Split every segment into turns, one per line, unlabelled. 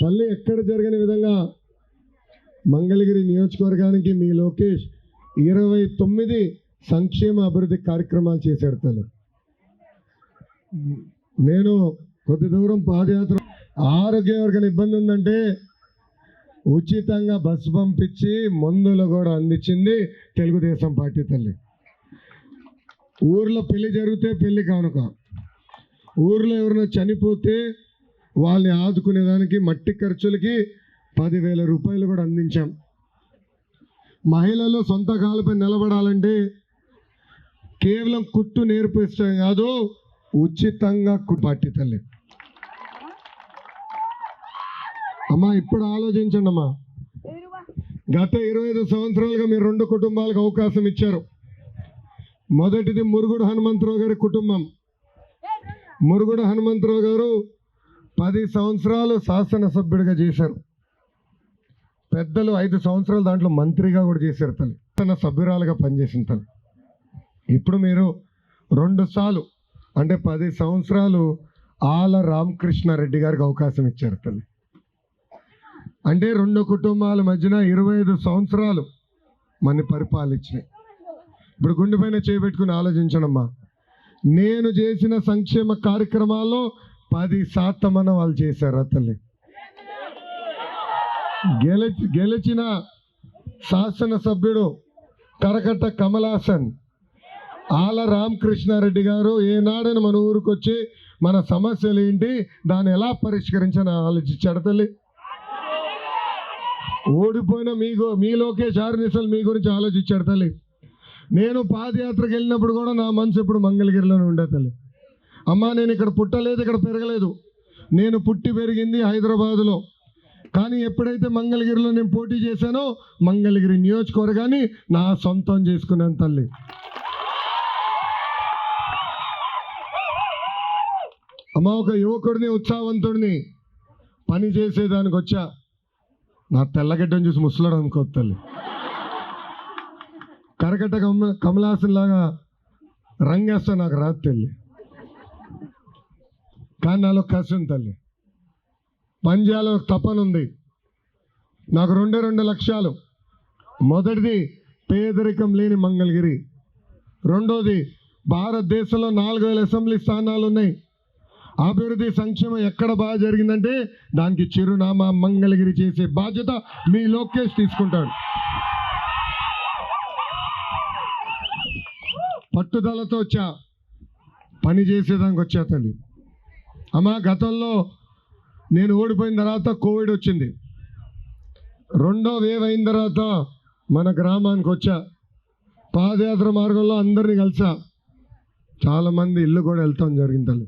తల్లి ఎక్కడ జరగని విధంగా మంగళగిరి నియోజకవర్గానికి మీ లోకేష్ 29 సంక్షేమ అభివృద్ధి కార్యక్రమాలు చేశాడు తల్లి. నేను కొద్ది దూరం పాదయాత్ర ఆరోగ్యవర్గం ఇబ్బంది ఉందంటే ఉచితంగా బస్సు పంపించి మందులు కూడా అందించింది తెలుగుదేశం పార్టీ తల్లి. ఊర్లో పెళ్లి జరిగితే పెళ్లి కానుక, ఊర్లో ఎవరైనా చనిపోతే వాళ్ళని ఆదుకునేదానికి మట్టి ఖర్చులకి 10,000 రూపాయలు కూడా అందించాం. మహిళలు సొంత కాళ్ళపై నిలబడాలంటే కేవలం కుట్టు నేర్పిస్తాం కాదు, ఉచితంగా పార్టీ తల్లి. అమ్మా ఇప్పుడు ఆలోచించండి అమ్మా, గత 25 సంవత్సరాలుగా మీరు 2 కుటుంబాలకు అవకాశం ఇచ్చారు. మొదటిది మురుగుడు హనుమంతరావు గారి కుటుంబం. మురుగుడు హనుమంతరావు గారు 10 సంవత్సరాలు శాసనసభ్యుడిగా చేశారు. పెద్దలు 5 సంవత్సరాలు దాంట్లో మంత్రిగా కూడా చేశారు తల్లి, తన సభ్యురాలుగా పనిచేసిన తల్లి. ఇప్పుడు మీరు 2 సార్లు అంటే 10 సంవత్సరాలు ఆల రామకృష్ణారెడ్డి గారికి అవకాశం ఇచ్చారు తల్లి. అంటే 2 కుటుంబాల మధ్యన 25 సంవత్సరాలు మన పరిపాలించినాయి. ఇప్పుడు గుండె పైన చేయబెట్టుకుని ఆలోచించడమ్మా, నేను చేసిన సంక్షేమ కార్యక్రమాల్లో 10% మన వాళ్ళు చేశారు తల్లి. గెలిచిన శాసనసభ్యుడు కరకట్ట కమలాసన్ ఆల రామకృష్ణారెడ్డి గారు ఏనాడని మన ఊరికి వచ్చి మన సమస్యలు ఏంటి, దాన్ని ఎలా పరిష్కరించని ఆలోచించాడు తల్లి. ఓడిపోయిన మీ లోకేష్ 6 నిమిషాలు మీ గురించి ఆలోచించాడు తల్లి. నేను పాదయాత్రకు వెళ్ళినప్పుడు కూడా నా మనసు ఎప్పుడు మంగళగిరిలోనే ఉండే తల్లి. అమ్మా నేను ఇక్కడ పుట్టలేదు, ఇక్కడ పెరగలేదు, నేను పుట్టి పెరిగింది హైదరాబాదులో. కానీ ఎప్పుడైతే మంగళగిరిలో నేను పోటీ చేశానో మంగళగిరి నియోజకవర్గాన్ని నా సొంతం చేసుకున్నాను తల్లి. అమ్మ ఒక యువకుడిని ఉత్సాహవంతుడిని పని చేసేదానికి వచ్చా, నా తెల్లగడ్డని చూసి ముసలాడు అనుకోవద్దు తల్లి. కరకట్ట కమలాసన్ లాగా రంగేస్తా నాకు రాదు తల్లి, కానీ నాలో కసి ఉంది తల్లి, పని చేయాలని తపన ఉంది. నాకు 2 లక్ష్యాలు. మొదటిది పేదరికం లేని మంగళగిరి, రెండోది భారతదేశంలో 4,000 అసెంబ్లీ స్థానాలు ఉన్నాయి. అభివృద్ధి సంక్షేమం ఎక్కడ బాగా జరిగిందంటే దానికి చిరునామా మంగళగిరి చేసే బాధ్యత మీ లోకేష్ తీసుకుంటాడు. పట్టుదలతో వచ్చా, పని చేసేదానికి వచ్చా తల్లి. అమ్మా గతంలో నేను ఓడిపోయిన తర్వాత కోవిడ్ వచ్చింది, 2వ వేవ్ అయిన తర్వాత మన గ్రామానికి వచ్చా, పాదయాత్ర మార్గంలో అందరినీ కలిసా, చాలామంది ఇల్లు కూడా వెళ్తాం జరిగింది తల్లి.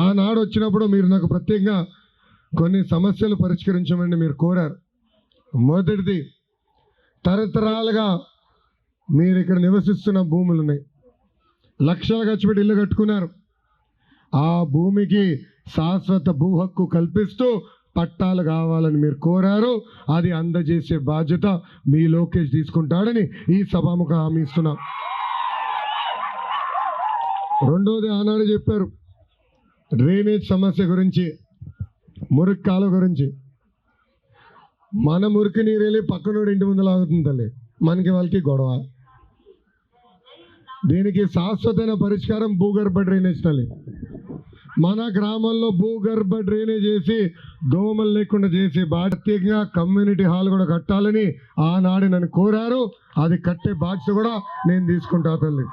ఆనాడు వచ్చినప్పుడు మీరు నాకు ప్రత్యేకంగా కొన్ని సమస్యలు పరిష్కరించమని మీరు కోరారు. మొదటిది తరతరాలుగా మీరు ఇక్కడ నివసిస్తున్న భూములు ఉన్నాయి, లక్షలు ఖర్చు పెట్టి ఇల్లు కట్టుకున్నారు. ఆ భూమికి శాశ్వత భూ హక్కు కల్పిస్తూ పట్టాలు కావాలని మీరు కోరారు. అది అందజేసే బాధ్యత మీ లోకేష్ తీసుకుంటాడని ఈ సభాముఖ హామీ ఇస్తున్నా. రెండోది ఆనాడు చెప్పారు డ్రైనేజ్ సమస్య గురించి, మురికి కాలువ గురించి. మన మురికి నీరు వెళ్ళి పక్కనోడి ఇంటి ముందు లాగుతుంది తల్లి, మనకి వాళ్ళకి గొడవ. దీనికి శాశ్వతమైన పరిష్కారం భూగర్భ డ్రైనేజ్ తల్లి. మన గ్రామంలో భూగర్భ డ్రైనేజ్ చేసి దోమలు లేకుండా చేసి ప్రత్యేకంగా కమ్యూనిటీ హాల్ కూడా కట్టాలని ఆనాడు నన్ను కోరారు. అది కట్టే బాధ్యత కూడా నేను తీసుకుంటా తల్లి.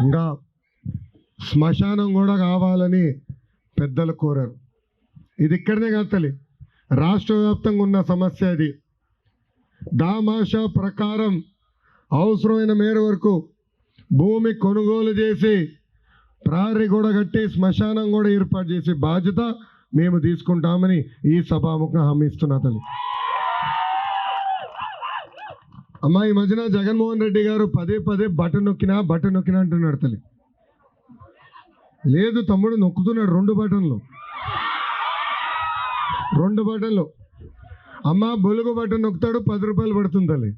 ఇంకా శ్మశానం కూడా కావాలని పెద్దలు కోరారు. ఇది ఇక్కడనే కాదు తల్లి, రాష్ట్ర వ్యాప్తంగా ఉన్న సమస్య ఇది. దామాషా ప్రకారం అవసరమైన మేర వరకు భూమి కొనుగోలు చేసి ప్రహరీ కూడా కట్టి శ్మశానం కూడా ఏర్పాటు చేసే బాధ్యత మేము తీసుకుంటామని ఈ సభాముఖంగా హామీ ఇస్తున్నా తల్లి. అమ్మా ఈ మధ్యన జగన్మోహన్ రెడ్డి గారు పదే బటన్ నొక్కినా అంటున్నాడు తల్లి. లేదు తమ్ముడు, నొక్కుతున్నాడు 2 బటన్లు. అమ్మ బొలుగు బటన్ నొక్కుతాడు, 10 రూపాయలు పడుతుంది తల్లి.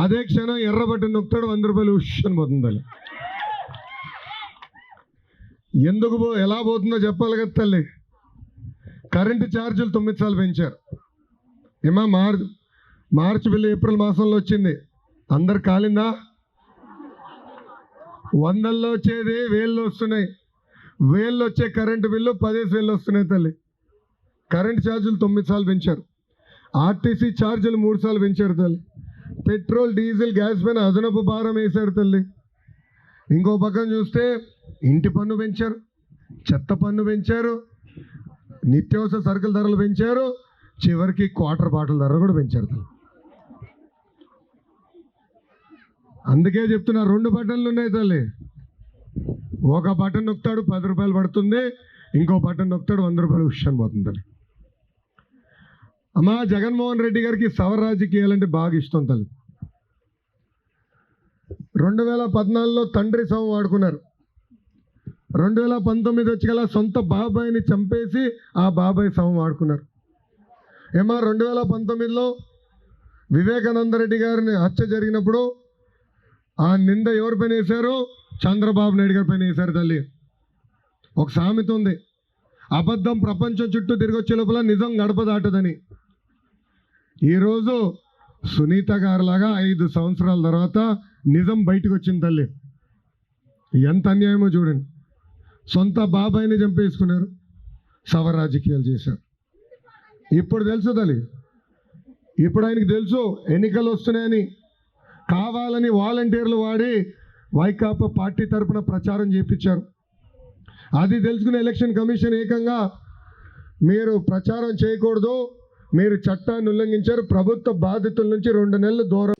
అదే క్షణం ఎర్ర బటన్ నొక్కుతాడు, 100 రూపాయలు ఉష్ పోతుంది తల్లి. ఎందుకు ఎలా పోతుందో చెప్పాలి కదా తల్లి. కరెంటు ఛార్జీలు 9 సార్లు పెంచారు. ఏమా మార్చి బిల్లు ఏప్రిల్ మాసంలో వచ్చింది, అందరు కాలిందా? 100లో వచ్చేది 1000లో వస్తున్నాయి. 1000లో వచ్చే కరెంటు బిల్లు 15,000 వస్తున్నాయి తల్లి. కరెంటు ఛార్జీలు 9 సార్లు పెంచారు. ఆర్టీసీ ఛార్జీలు 3 సార్లు పెంచారు తల్లి. పెట్రోల్ డీజిల్ గ్యాస్ పైన అదనపు భారం వేశారు తల్లి. ఇంకో పక్కన చూస్తే ఇంటి పన్ను పెంచారు, చెత్త పన్ను పెంచారు, నిత్యావసర సరుకుల ధరలు పెంచారు, చివరికి క్వార్టర్ బాటిల్ ధర కూడా పెంచారు తల్లి. అందుకే చెప్తున్నా, 2 బటన్లు ఉన్నాయి తల్లి. ఒక బటన్ నొక్కుతాడు 10 రూపాయలు పడుతుంది, ఇంకో బటన్ నొక్కుతాడు 100 రూపాయలు విషయాన్ని పోతుంది తల్లి. అమ్మా జగన్మోహన్ రెడ్డి గారికి సవర రాజకీయాలంటే బాగా ఇష్టం తల్లి. 2014లో తండ్రి శవం వాడుకున్నారు. 2019 వచ్చి సొంత బాబాయిని చంపేసి ఆ బాబాయ్ శవం వాడుకున్నారు. ఏమా 2019లో వివేకానంద రెడ్డి గారిని హత్య జరిగినప్పుడు ఆ నింద ఎవరి పైన వేశారు? చంద్రబాబు నాయుడు గారి పైన వేశారు తల్లి. ఒక సామెత ఉంది, అబద్ధం ప్రపంచం చుట్టూ తిరిగి వచ్చే లోపల నిజం గడప దాటదని. ఈరోజు సునీత గారిలాగా 5 సంవత్సరాల తర్వాత నిజం బయటకు వచ్చింది తల్లి. ఎంత అన్యాయమో చూడండి. సొంత బాబాయిని చంపేసుకున్నారు, సవర రాజకీయాలు చేశారు. ఇప్పుడు తెలుసు తల్లి, ఇప్పుడు ఆయనకి తెలుసు ఎన్నికలు వస్తున్నాయని. కావాలని వాలంటీర్లు వాడి వైకాపా పార్టీ తరఫున ప్రచారం చేయించారు. అది తెలుసుకునే ఎలక్షన్ కమిషన్ ఏకంగా మీరు ప్రచారం చేయకూడదు, మీరు చట్టాన్ని ఉల్లంఘించారు, ప్రభుత్వ బాధితుల నుంచి 2 నెలలు దూరం